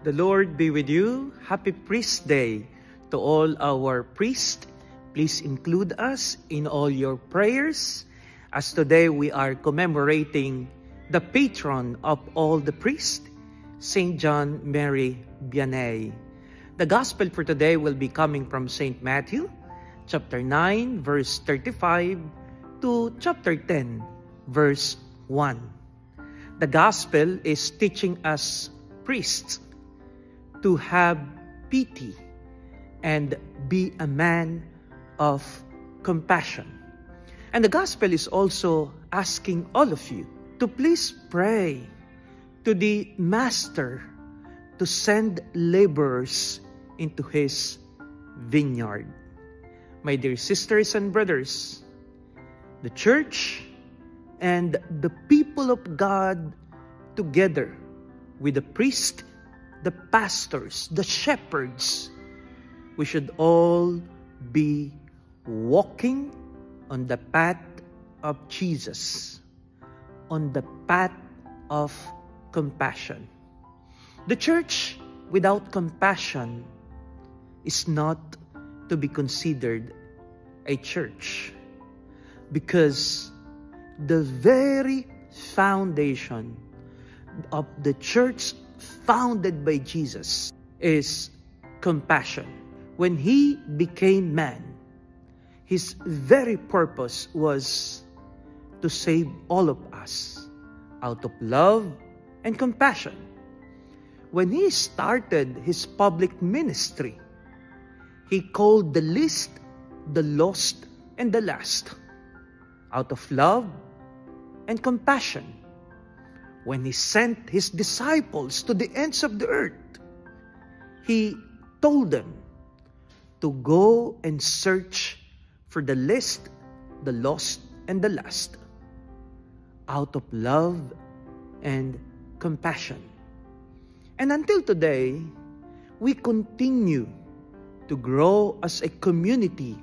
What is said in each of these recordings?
The Lord be with you. Happy Priest Day to all our priests. Please include us in all your prayers, as today we are commemorating the patron of all the priests, St. John Mary Vianney. The Gospel for today will be coming from St. Matthew, chapter 9, verse 35 to chapter 10, verse 1. The Gospel is teaching us priests to have pity and be a man of compassion. And the Gospel is also asking all of you to please pray to the Master to send laborers into his vineyard. My dear sisters and brothers, the church and the people of God together with the priest, the pastors, the shepherds, we should all be walking on the path of Jesus, on the path of compassion. The church without compassion is not to be considered a church, because the very foundation of the church founded by Jesus is compassion. When he became man, his very purpose was to save all of us out of love and compassion. When he started his public ministry, he called the least, the lost, and the last out of love and compassion. When he sent his disciples to the ends of the earth, he told them to go and search for the least, the lost, and the last out of love and compassion. And until today, we continue to grow as a community,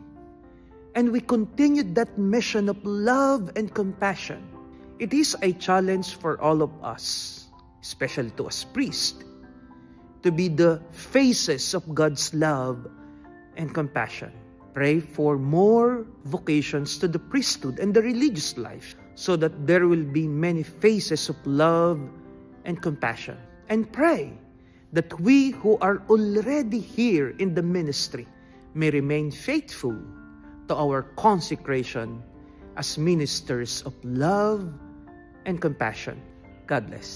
and we continue that mission of love and compassion. It is a challenge for all of us, especially to us priests, to be the faces of God's love and compassion. Pray for more vocations to the priesthood and the religious life, so that there will be many faces of love and compassion. And pray that we who are already here in the ministry may remain faithful to our consecration as ministers of love and compassion. God bless.